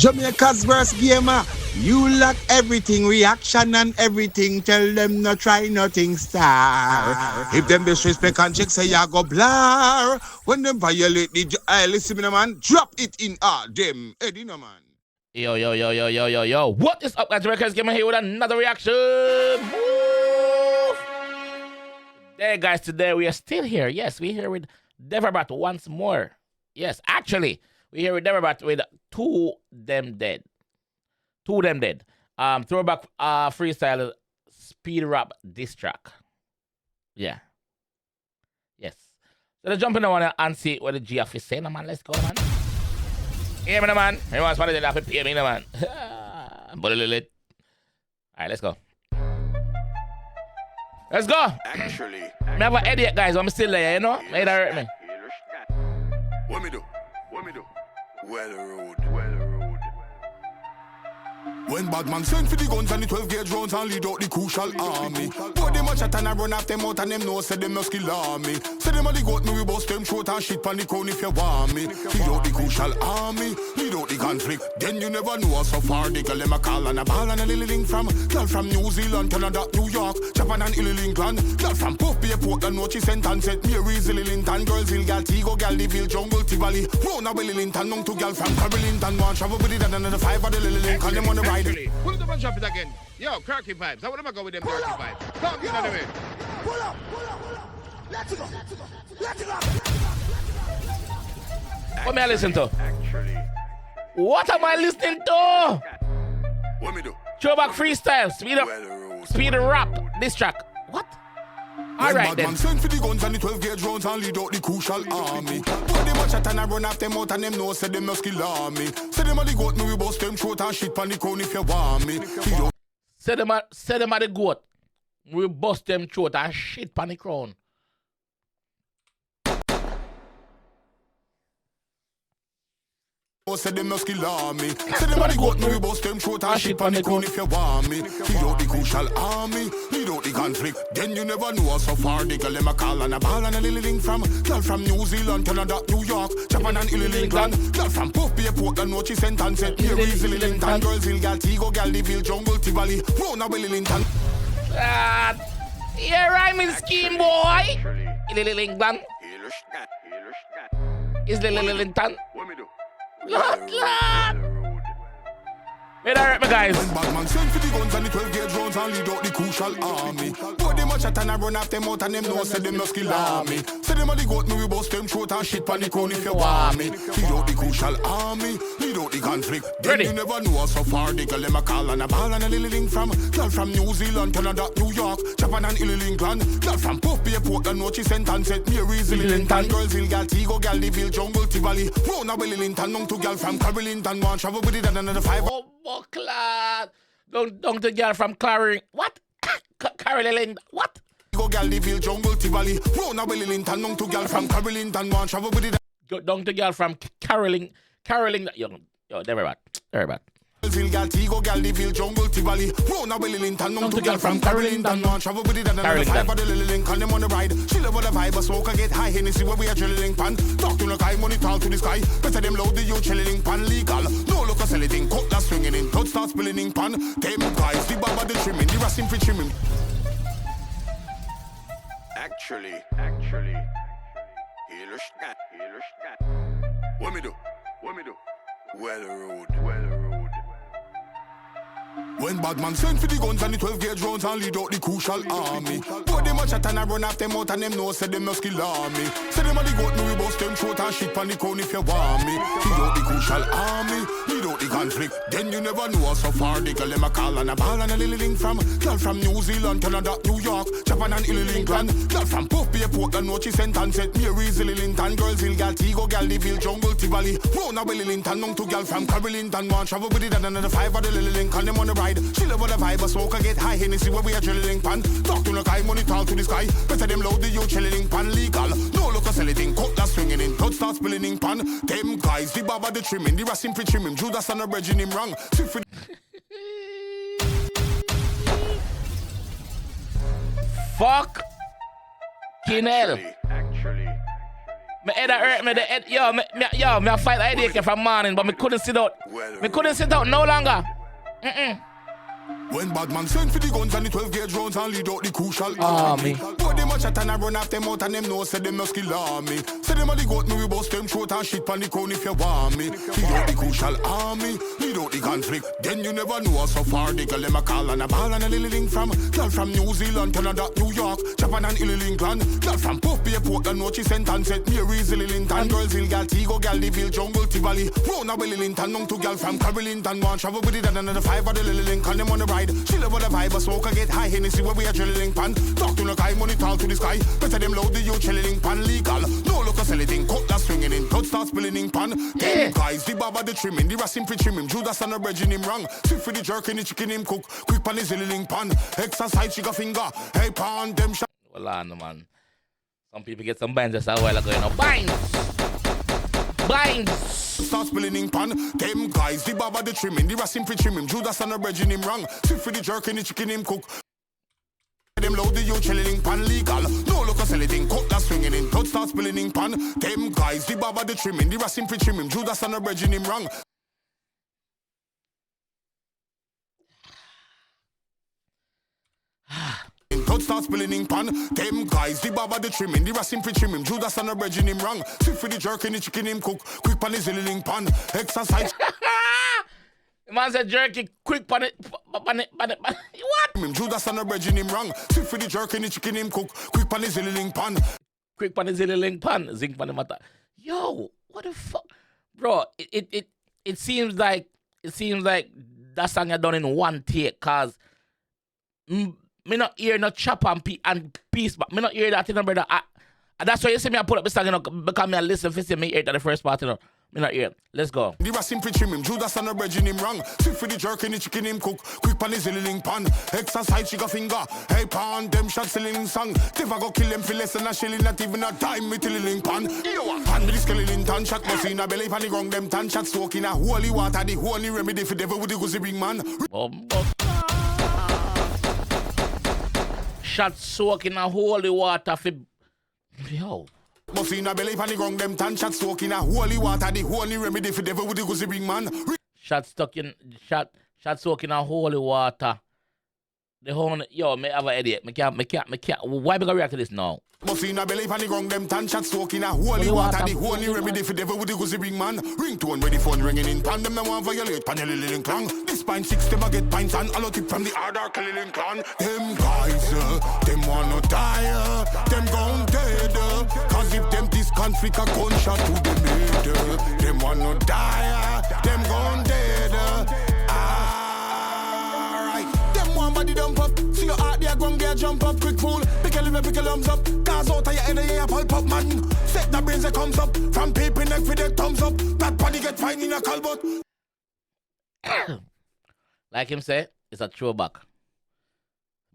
Jamaica's worst gamer. You lack everything, reaction and everything. Tell them no try nothing, star. If them disrespect and check, say ya go blur. When them violate the listen me, man, drop it in them. Eddie, no man. Yo. What is up, guys? Jamaica's Gamer here with another reaction. Woo! There, guys, today we are still here. Yes, we're here with Deva Bratt once more. Yes, actually, we're here with Deva Bratt with Two Them Dead. ThrowBack Freestyle speed rap diss track. Yeah. Yes. So let's jump in the one and see what the G is saying, man. Let's go, man. Hear me, no, man. He wants to have to pay me, no, man. Alright, let's go. Let's go. Actually, I have an idiot, guys. I'm still there, you know? May that hurt me. What me do? Well road. When bad man send for the guns and the 12-gauge rounds and lead out the crucial army. But them a chat and I run after them out and them know say them no skill army. Say them a the goat me we bust them short and shit pan the crown if you want me. Lead out the crucial army, lead out the conflict. Then you never know so far the girl them a call and a ball and a little link from girl from New Zealand, Canada, New York, Japan and England. Girl from Puff Bay, Portland, what she sent and said Mary Zillinton, girls in Galtigo, Galdiville, Jungle, Tivoli. Rona Willington, known to girl from Carolynton, one travel with it and another five of the little link and them on the ride. Pull it up and drop it again. Yo, Kirky vibes. I want to go with them dirty vibes. Come in on the way. Pull up. Let's go. What may I listen to? Actually, What am I listening to? what me do? ThrowBack Freestyle, speed rap diss track. What? Alright then. Man send for the guns and the 12-gauge rounds and lead out the crucial army. But them a chat and I run after them out and them know say them no skill army. Say them a the goat me we bust them short and shit pan the crown if you want me. Say them a the goat. We bust them throat and shit pan the crown. Say them no skill army. Say them a the goat me we bust them short and shit pan the crown if you want me. Lead out the crucial army, lead out the conflict. Then you never know so far the girl them a call and a ball and a little link from girl from New Zealand, Canada, New York, Japan and England. Girl from Puff Bay, Portland, what she sent and said Mary Zillinton, girls in Galtigo, Galdiville, Jungle, Tivoli, Rona Willington. Here rhyming scheme, boy. England. Is Lillington? Lord. May that hurt me, guys. Batman send for the guns and the 12-gauge rounds and lead out the crucial army. But them a chat and I run after them out and them know say them no skill army. Say them a the goat me we bust them short and shit pan the crown if you want me. Lead out the crucial army, lead out the conflict. Then you never know so far the girl them a call and a ball and a little link from girl from New Zealand, Canada, New York, Japan and England. Girl from Puff Bay, Portland, what she sent and said Mary Zillinton, girls in Galtigo, Galdiville, Jungle, Tivoli. Rona Willington, known to girl from Carolynton, one travel with it and another five. Oh, clad. Don't the girl from Clary. What? Carolyn. What? Go Galdiville, Jungle, Tivoli. Rona Willington, known to girl from Carolynton, one travel with it. Don't the girl from Caroling. Yo, Deva Bratt. Galtigo, Galdiville, Jungle, Tivoli. Rona Willington, known to girl from Carolynton, one travel with it and another five of the little link and them on the ride. She love the vibe, smoke and get high. Hennessy where we are drilling pan. Talk to the guy, money talk to the sky. Better them load the you chilling pan legal. No look a selling, cutlass swinging in, touch start spilling in pan. Them guys, the baba the trimming, the racing for trimming. Actually, What me do? Well road. When bad man send for the guns and the 12-gauge rounds and lead out the crucial army. But them a chat and I run after them out and them know say them no skill army. Say them a the goat me we bust them short and shit pan the crown if you want me. Lead out the crucial army, lead out the conflict. Then you never know so far the girl them a call and a ball and a little link from girl from New Zealand, Canada, New York, Japan and England. Girl from Puff Bay, Portland, what she sent and said Mary Zillinton, girls in Galtigo, Galdiville, Jungle, Tivoli. Rona Willington, known to girl from Carolynton, one travel with it and another five of the little link and them on the ride. She love the vibe, smoke and get high. Hennessy where we are drilling pan. Talk to the guy, money talk to the sky. Better them load the you chilling pan legal. No look a selling, cutlass swinging in, touch start spilling in pan. Them guys, the baba the trimming, the racing for trimming. Judas and the bridging him wrong. Fuck. Kinel. Actually. My head hurt me. The head, yo, me fight headache from morning, but me couldn't sit out. Me couldn't sit out no longer. When bad man send for the guns and the 12-gauge rounds and lead out the crucial army. But them a chat and I run off them out and them know say them no skill army. Say them a the goat me we bust them throat and shit pan the crown if you want me. Lead out the crucial army, lead out the conflict. Then you never know so far the girl them a call and a ball and a little link from girl from New Zealand, Canada, New York, Japan and Illy England. Girl from Puff Bay, Portland, what she sent and said Mary's Illy Linton. Girls Hill, Gal Tigo, Gal Deville, Jungle, Tivoli. Rona Willy Linton, known to girl from Carrie Linton. Want travel with it and another 5 of the Lily Link and them on the ride. She love the vibe, a smoke, I get high, Hennessy where we are drilling pan. Talk to the guy, money talk to the sky. Better them load the you chilling pan legal. No look a selling, cut that swinging in, cut start spilling in pan. Them guys, the baba the trimming, the racing pre trimming. Judas and the bread in him wrong. Sit for the jerky, the chicken him cook. Quick pan is zilling pan. Exercise, chica finger. Hey pan, them shot. Well, on, man. Some people get some binds just a while ago, you know. Binds. Start spilling in pan. Them guys, the baba the trimming, the racing pre trimming. Judas and the bread in him wrong. Sit for the jerky, the chicken him cook. Them load the you chilling pan legal. No look a selling, cut that swinging in. Cut start spilling in pan. Them guys, the baba the trimming, the racing pre trimming. Judas and the bread in him wrong. Cut start spilling in pan. Them guys, the baba the trimming, the racing pre trimming. Judas and the bread in him wrong. Sit for the jerky, the chicken him cook. Quick pan is zilling pan. Exercise. The man said jerky, quick pan it. What? Judas and the bread in him wrong. Sit for the jerky, the chicken him cook. Quick pan is zilling pan. Quick pan is zilling pan. Zinc pan the matter. Yo, what the fuck, bro? It seems like that song you done in one take, cause me not hear no chop and peace, but me not hear that, you know, brother. That's why you see me I put up the song, you know, because me I listen for see me hear it at the first part, you know. Me not hear. Let's go. The racing pre trim him, Judas and the bread in him wrong. Sit for the jerky, the chicken him cook. Quick pan is zilling pan. Exercise, chica finger. Hey pan, them shots selling song. Never go kill them for less than a shilling, not even a dime with tilling pan. Pan with the skeleton tan shot, must in a belly pan the ground, them tan shots soaking a holy water, the holy remedy for devil with the goosey big man. Shot soaking a holy water for yo. Must in a belly pan the ground, them tan shots soaking a holy water, the holy remedy for devil with the goosey big man. Shot soaking a holy water. The whole yo, me have a idiot. Me can't. Why we gonna react to this now? Must in a belly pan the ground, them tan shots soaking a holy water, the holy remedy for devil with the goosey big man. Ringtone ready phone ringing in pan, them no want violate pan your little clang. This pine 6 them a get pints and a lot tip from the harder killing clan. Them guys, them wanna die, them gone dead. Cause if them this conflict a gunshot to the middle, them wanna die, them gone dead. Alright, them one body dump up. See your heart there, ground there, jump up, quick fool. Pick a lumps up. Cause out of your head, you pulp up, man. Set the brains that comes up. From people neck for the thumbs up. That body get fine in a calbut. Like him say, it's a throwback.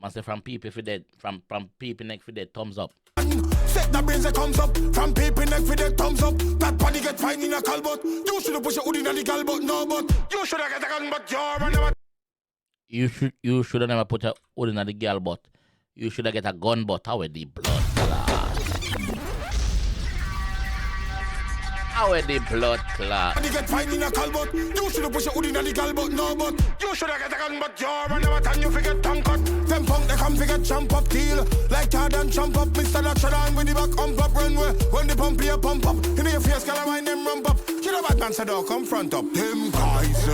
Man say from people for dead, from people neck for dead, thumbs up. Set the brains that comes up. From people neck for the thumbs up. That body get fine in a calbut. You should have pushed your hood in the calbut, no, but you should have get a gun, but you're never. You should have never put a hood in the girl butt. You should have get a gun butt. How with the blood clot? How with the blood clot? You get fine in a calbut. You should have pushed your hood in the girl butt, no, but you should have get a gun, but you're never time you forget tongue cut. Them punk they come forget jump up deal. Like Jordan jump up, Mr. Natural with the back ump up runway. When the pump here pump up, in your face girl I wind them rump up. You know bad man said don't come front up. Them guys,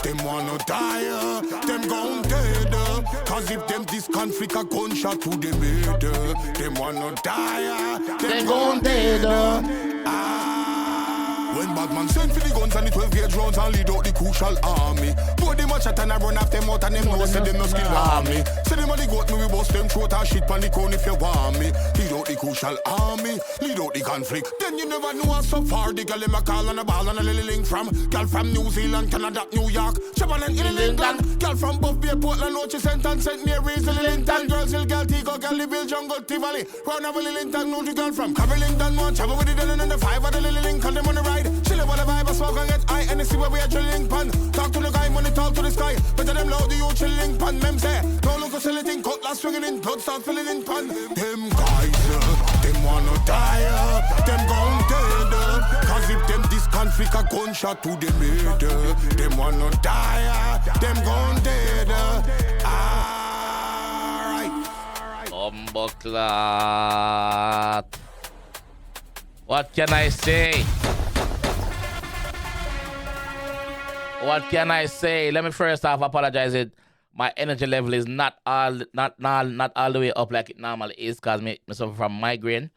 them wanna die, them gone dead. Cause if them this conflict a gunshot to the middle, them wanna die, them gone dead. When bad man send for the guns and the 12-gauge rounds and lead out the crucial army. But them a chat and I run off them out and them know say them no skill army. Say them a the goat me we bust them throat and shit pan the crown if you want me. Lead out the crucial army, lead out the conflict. Then you never know how so far the girl them a call and a ball and a little link from. Girl from New Zealand, Canada, New York, Japan and Illy England. Girl from Buff Bay, Portland, what she sent and sent Mary's Illy Linton. Girls Hill, Gal Tigo, Gal Deville, Jungle, Tivoli. Round of Illy Linton, know the girl from Carrie Linton. One travel with the Dylan and the 5 of the Lily Link and them on the ride. Chill about the vibe, I smoke and get high, and see where we are drilling pan. Talk to the guy, money talk to the sky. Better them loud, you chilling pan. Them say, don't look a silly thing, cut last swinging in, blood start filling in pan. Them guys, them wanna die, them gone dead. flick a gunshot to the middle. Them want no die, them gone dead. Alright. Bumbleclot. What can I say? What can I say? Let me first off apologize. My energy level is not all the way up like it normally is because I suffer from migraine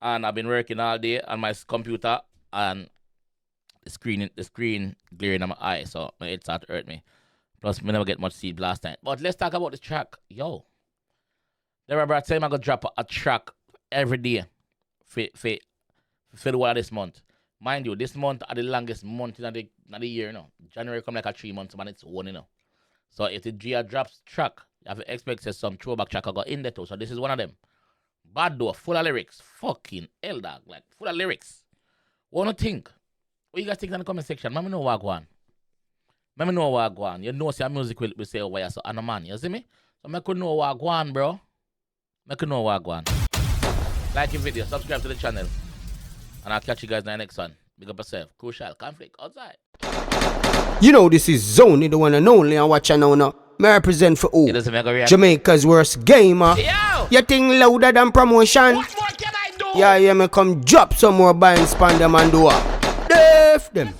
and I've been working all day on my computer and the screen glaring at my eye, so my head started to hurt me. Plus, me never get much sleep last night. But let's talk about this track. Yo, Deva Bratt said I'm gonna drop a track every day for the whole of this month. Mind you, this month are the longest month in the year, you know. January come like a 3 months, man, it's one, you know. So if the GR drops track, you have to expect some throwback track I got in there too. So this is one of them. Bad though, full of lyrics. Fucking hell, dog. Like, full of lyrics. What do you think? What you guys think in the comment section? Let me know what I go on. Let me know what I go on. You know, see, music will say, oh, why you so on a man. You see me? So I could know what I go on, bro. I could know what I go on. Like the video, subscribe to the channel. And I'll catch you guys in the next one. Big up yourself. Crucial conflict outside. You know this is Zone, the one and only, and watch now. May I represent for who? Jamaica's worst gamer. Yo! You think louder than promotion? What more can I do? Yeah, me come drop some more buying span them and do Def them.